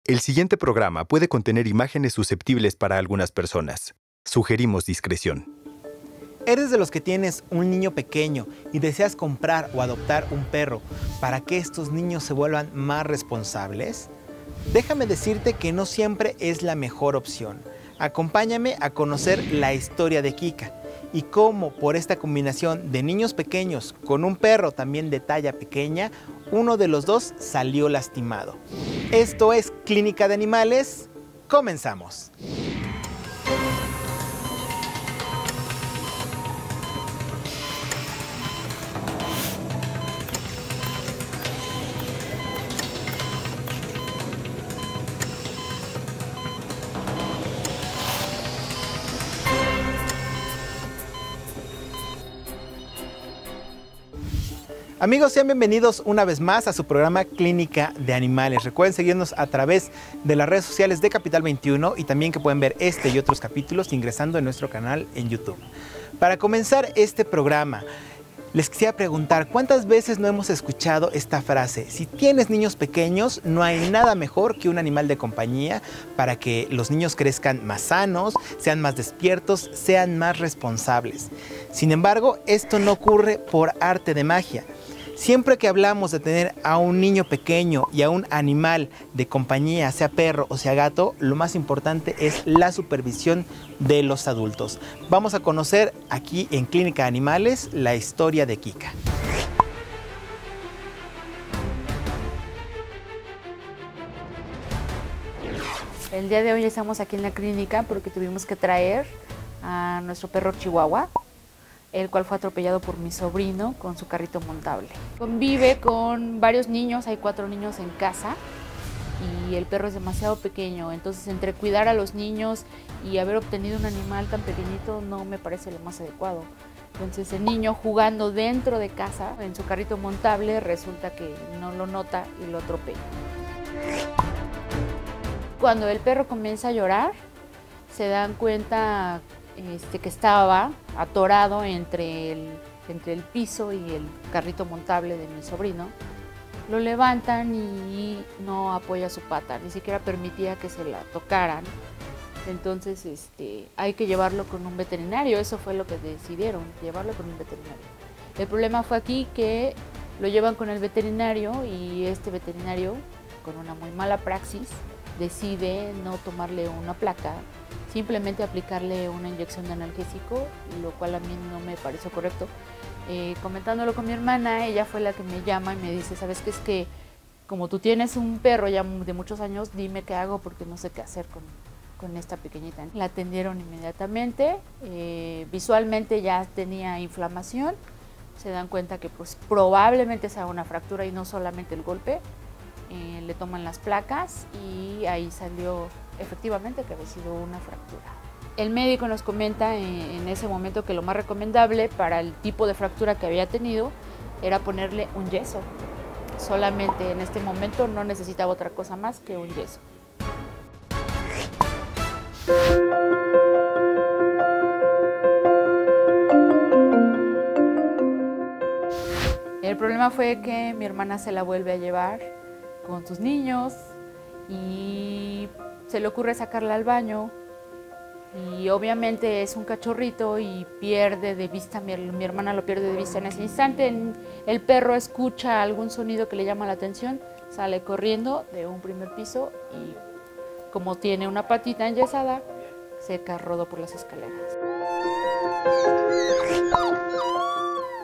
El siguiente programa puede contener imágenes susceptibles para algunas personas. Sugerimos discreción. ¿Eres de los que tienes un niño pequeño y deseas comprar o adoptar un perro para que estos niños se vuelvan más responsables? Déjame decirte que no siempre es la mejor opción. Acompáñame a conocer la historia de Kika y cómo por esta combinación de niños pequeños con un perro también de talla pequeña, uno de los dos salió lastimado. Esto es Clínica de Animales. Comenzamos. Amigos, sean bienvenidos una vez más a su programa Clínica de Animales. Recuerden seguirnos a través de las redes sociales de Capital 21 y también que pueden ver este y otros capítulos ingresando en nuestro canal en YouTube. Para comenzar este programa, les quisiera preguntar, ¿cuántas veces no hemos escuchado esta frase? Si tienes niños pequeños, no hay nada mejor que un animal de compañía para que los niños crezcan más sanos, sean más despiertos, sean más responsables. Sin embargo, esto no ocurre por arte de magia. Siempre que hablamos de tener a un niño pequeño y a un animal de compañía, sea perro o sea gato, lo más importante es la supervisión de los adultos. Vamos a conocer aquí en Clínica de Animales la historia de Kika. El día de hoy estamos aquí en la clínica porque tuvimos que traer a nuestro perro Chihuahua, el cual fue atropellado por mi sobrino con su carrito montable. Convive con varios niños, hay 4 niños en casa y el perro es demasiado pequeño, entonces entre cuidar a los niños y haber obtenido un animal tan pequeñito no me parece lo más adecuado. Entonces el niño jugando dentro de casa en su carrito montable resulta que no lo nota y lo atropella. Cuando el perro comienza a llorar, se dan cuenta que estaba atorado entre el piso y el carrito montable de mi sobrino. Lo levantan y no apoya su pata, ni siquiera permitía que se la tocaran. Entonces hay que llevarlo con un veterinario, eso fue lo que decidieron, llevarlo con un veterinario. El problema fue aquí que lo llevan con el veterinario y este veterinario, con una muy mala praxis, decide no tomarle una placa, simplemente aplicarle una inyección de analgésico, lo cual a mí no me pareció correcto. Comentándolo con mi hermana, ella fue la que me llama y me dice, ¿sabes qué? Es que como tú tienes un perro ya de muchos años, dime qué hago porque no sé qué hacer con esta pequeñita. La atendieron inmediatamente, visualmente ya tenía inflamación, se dan cuenta que pues, probablemente sea una fractura y no solamente el golpe. Le toman las placas y ahí salió efectivamente que había sido una fractura. El médico nos comenta en ese momento que lo más recomendable para el tipo de fractura que había tenido era ponerle un yeso. Solamente en este momento no necesitaba otra cosa más que un yeso. El problema fue que mi hermana se la vuelve a llevar con sus niños y se le ocurre sacarla al baño y obviamente es un cachorrito y pierde de vista, mi hermana lo pierde de vista en ese instante. El perro escucha algún sonido que le llama la atención, sale corriendo de un primer piso y como tiene una patita enyesada, se rodó por las escaleras.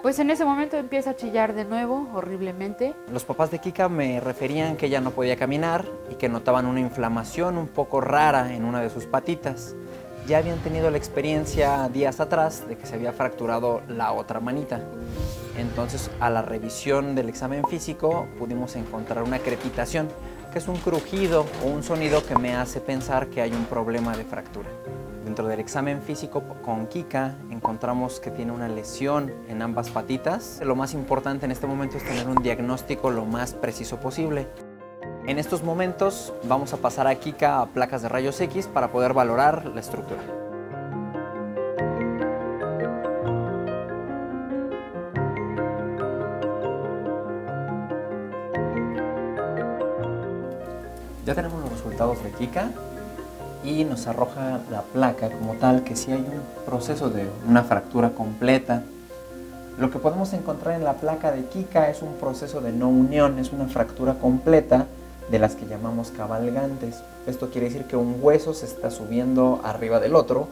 Pues en ese momento empieza a chillar de nuevo, horriblemente. Los papás de Kika me referían que ella no podía caminar y que notaban una inflamación un poco rara en una de sus patitas. Ya habían tenido la experiencia días atrás de que se había fracturado la otra manita. Entonces, a la revisión del examen físico pudimos encontrar una crepitación, que es un crujido o un sonido que me hace pensar que hay un problema de fractura. Dentro del examen físico con Kika encontramos que tiene una lesión en ambas patitas. Lo más importante en este momento es tener un diagnóstico lo más preciso posible. En estos momentos vamos a pasar a Kika a placas de rayos X para poder valorar la estructura. Ya tenemos los resultados de Kika y nos arroja la placa como tal que sí hay un proceso de una fractura completa. Lo que podemos encontrar en la placa de Kika es un proceso de no unión, es una fractura completa de las que llamamos cabalgantes. Esto quiere decir que un hueso se está subiendo arriba del otro,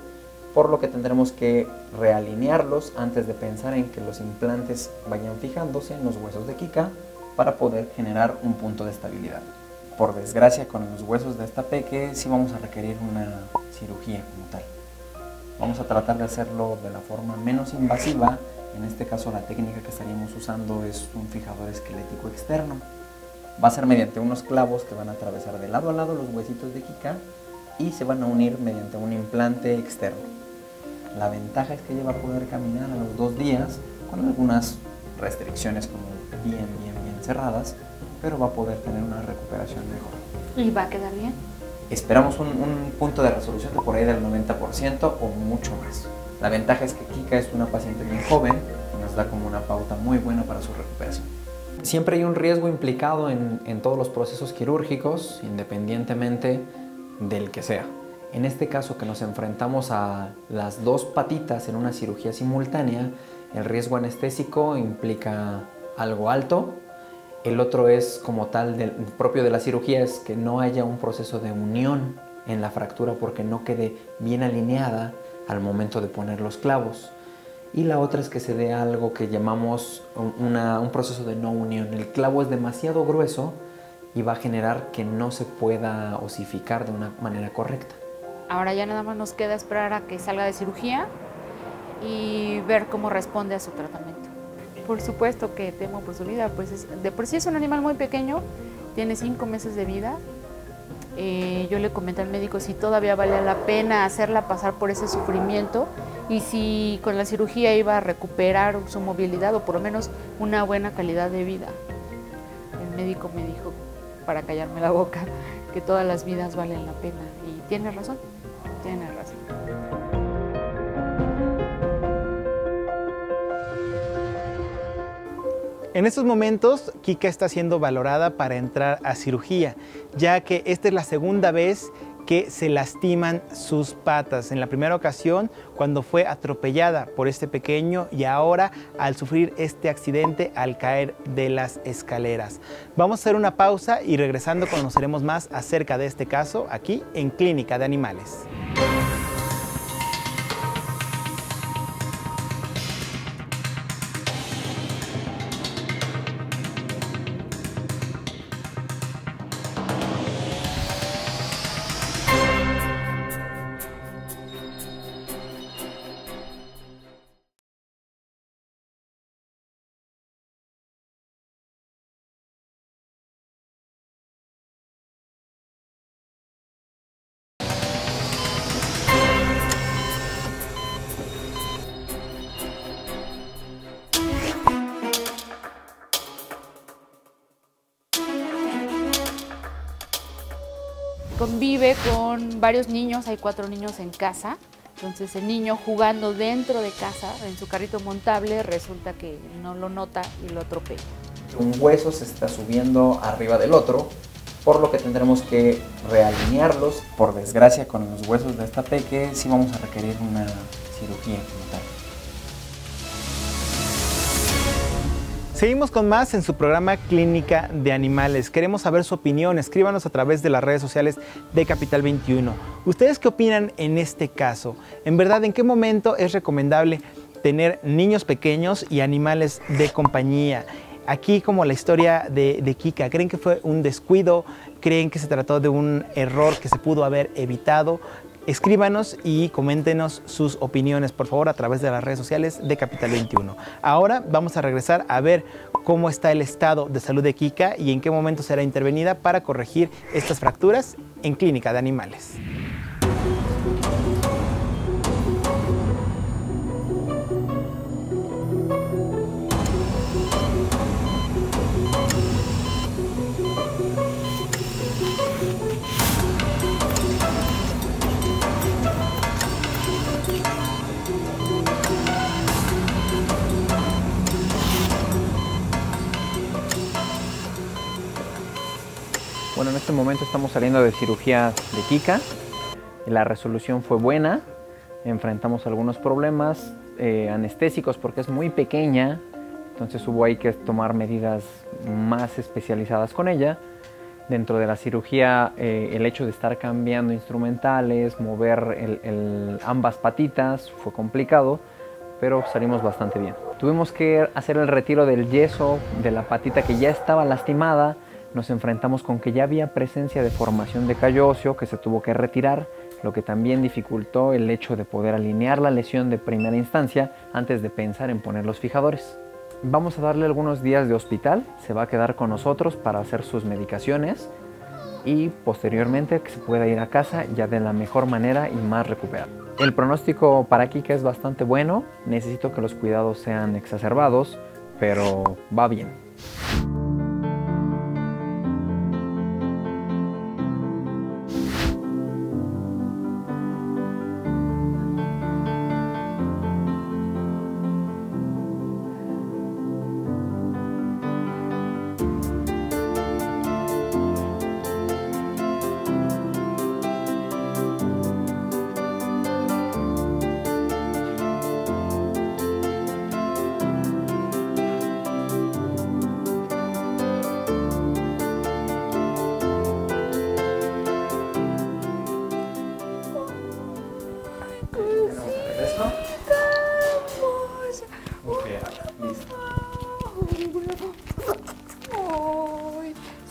por lo que tendremos que realinearlos antes de pensar en que los implantes vayan fijándose en los huesos de Kika para poder generar un punto de estabilidad. Por desgracia, con los huesos de esta peque sí vamos a requerir una cirugía como tal. Vamos a tratar de hacerlo de la forma menos invasiva. En este caso la técnica que estaríamos usando es un fijador esquelético externo. Va a ser mediante unos clavos que van a atravesar de lado a lado los huesitos de Kika y se van a unir mediante un implante externo. La ventaja es que ella va a poder caminar a los 2 días con algunas restricciones como bien cerradas, pero va a poder tener una recuperación mejor. ¿Y va a quedar bien? Esperamos un punto de resolución de por ahí del 90% o mucho más. La ventaja es que Kika es una paciente bien joven y nos da como una pauta muy buena para su recuperación. Siempre hay un riesgo implicado en todos los procesos quirúrgicos, independientemente del que sea. En este caso que nos enfrentamos a las 2 patitas en una cirugía simultánea, el riesgo anestésico implica algo alto. El otro es como tal, propio de la cirugía, es que no haya un proceso de unión en la fractura porque no quede bien alineada al momento de poner los clavos. Y la otra es que se dé algo que llamamos un proceso de no unión. El clavo es demasiado grueso y va a generar que no se pueda osificar de una manera correcta. Ahora ya nada más nos queda esperar a que salga de cirugía y ver cómo responde a su tratamiento. Por supuesto que temo por su vida, pues de por sí es un animal muy pequeño, tiene 5 meses de vida. Yo le comenté al médico si todavía valía la pena hacerla pasar por ese sufrimiento y si con la cirugía iba a recuperar su movilidad o por lo menos una buena calidad de vida. El médico me dijo, para callarme la boca, que todas las vidas valen la pena y tiene razón, tiene razón. En estos momentos, Kika está siendo valorada para entrar a cirugía, ya que esta es la segunda vez que se lastiman sus patas. En la primera ocasión, cuando fue atropellada por este pequeño y ahora al sufrir este accidente al caer de las escaleras. Vamos a hacer una pausa y regresando conoceremos más acerca de este caso aquí en Clínica de Animales. Convive con varios niños, hay 4 niños en casa, entonces el niño jugando dentro de casa, en su carrito montable, resulta que no lo nota y lo atropella. Un hueso se está subiendo arriba del otro, por lo que tendremos que realinearlos. Por desgracia, con los huesos de esta peque sí vamos a requerir una cirugía como tal. Seguimos con más en su programa Clínica de Animales. Queremos saber su opinión, escríbanos a través de las redes sociales de Capital 21. ¿Ustedes qué opinan en este caso? En verdad, ¿en qué momento es recomendable tener niños pequeños y animales de compañía? Aquí, como la historia de Kika, ¿creen que fue un descuido? ¿Creen que se trató de un error que se pudo haber evitado? Escríbanos y coméntenos sus opiniones, por favor, a través de las redes sociales de Capital 21. Ahora vamos a regresar a ver cómo está el estado de salud de Kika y en qué momento será intervenida para corregir estas fracturas en Clínica de Animales. Bueno, en este este momento estamos saliendo de cirugía de Kika. La resolución fue buena. Enfrentamos algunos problemas anestésicos porque es muy pequeña. Entonces hubo ahí que tomar medidas más especializadas con ella. Dentro de la cirugía, el hecho de estar cambiando instrumentales, mover ambas patitas, fue complicado, pero salimos bastante bien. Tuvimos que hacer el retiro del yeso de la patita que ya estaba lastimada. Nos enfrentamos con que ya había presencia de formación de callo óseo que se tuvo que retirar, lo que también dificultó el hecho de poder alinear la lesión de primera instancia antes de pensar en poner los fijadores. Vamos a darle algunos días de hospital, se va a quedar con nosotros para hacer sus medicaciones y posteriormente que se pueda ir a casa ya de la mejor manera y más recuperado. El pronóstico para Kika es bastante bueno, necesito que los cuidados sean exacerbados, pero va bien.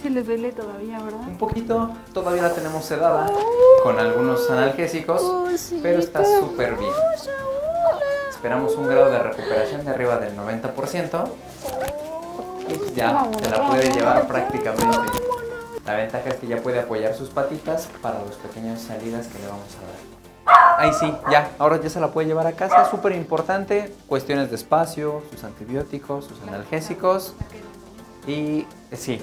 Sí les duele todavía, ¿verdad? Un poquito, todavía la tenemos sedada con algunos analgésicos, pero está súper bien. Esperamos un grado de recuperación de arriba del 90% y ya se la puede llevar prácticamente. La ventaja es que ya puede apoyar sus patitas para las pequeñas salidas que le vamos a dar. Ahí sí, ya, ahora ya se la puede llevar a casa, súper importante, cuestiones de espacio, sus antibióticos, sus analgésicos y sí,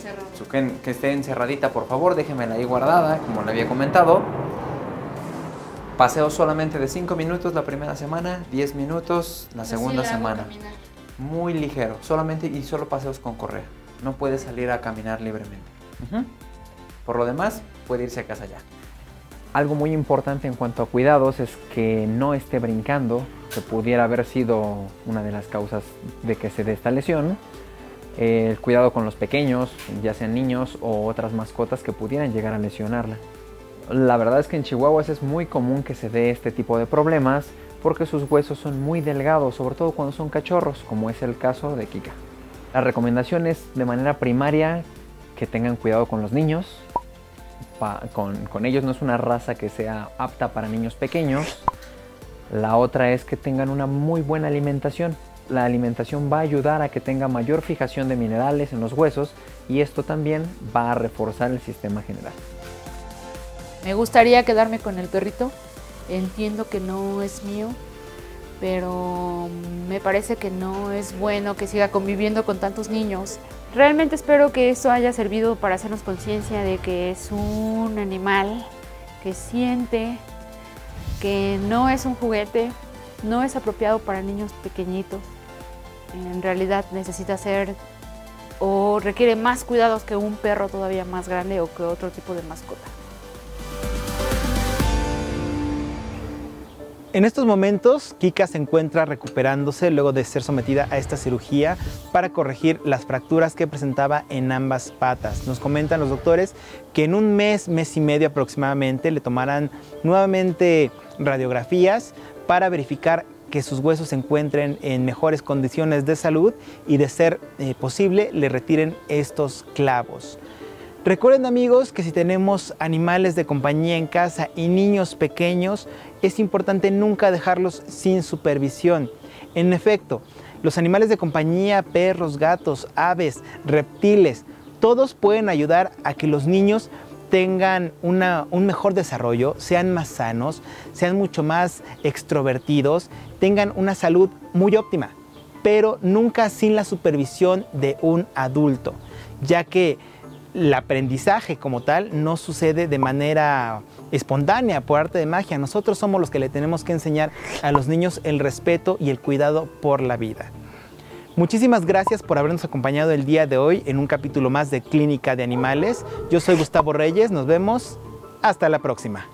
que esté encerradita por favor, déjenmela ahí guardada, como le había comentado. Paseo solamente de 5 minutos la primera semana, 10 minutos la segunda semana. Muy ligero, solamente y solo paseos con correa, no puede salir a caminar libremente. Por lo demás, puede irse a casa ya. Algo muy importante en cuanto a cuidados es que no esté brincando, que pudiera haber sido una de las causas de que se dé esta lesión. El cuidado con los pequeños, ya sean niños o otras mascotas que pudieran llegar a lesionarla. La verdad es que en chihuahuas es muy común que se dé este tipo de problemas porque sus huesos son muy delgados, sobre todo cuando son cachorros, como es el caso de Kika. La recomendación es de manera primaria que tengan cuidado con los niños. Con ellos no es una raza que sea apta para niños pequeños. La otra es que tengan una muy buena alimentación. La alimentación va a ayudar a que tenga mayor fijación de minerales en los huesos y esto también va a reforzar el sistema general. Me gustaría quedarme con el perrito. Entiendo que no es mío, pero me parece que no es bueno que siga conviviendo con tantos niños. Realmente espero que esto haya servido para hacernos conciencia de que es un animal que siente, que no es un juguete, no es apropiado para niños pequeñitos. En realidad necesita ser o requiere más cuidados que un perro todavía más grande o que otro tipo de mascota. En estos momentos, Kika se encuentra recuperándose luego de ser sometida a esta cirugía para corregir las fracturas que presentaba en ambas patas. Nos comentan los doctores que en un mes, mes y medio aproximadamente, le tomarán nuevamente radiografías para verificar que sus huesos se encuentren en mejores condiciones de salud y, de ser posible, le retiren estos clavos. Recuerden, amigos, que si tenemos animales de compañía en casa y niños pequeños, es importante nunca dejarlos sin supervisión. En efecto, los animales de compañía, perros, gatos, aves, reptiles, todos pueden ayudar a que los niños tengan un mejor desarrollo, sean más sanos, sean mucho más extrovertidos, tengan una salud muy óptima, pero nunca sin la supervisión de un adulto, ya que el aprendizaje como tal no sucede de manera espontánea, por arte de magia. Nosotros somos los que le tenemos que enseñar a los niños el respeto y el cuidado por la vida. Muchísimas gracias por habernos acompañado el día de hoy en un capítulo más de Clínica de Animales. Yo soy Gustavo Reyes, nos vemos hasta la próxima.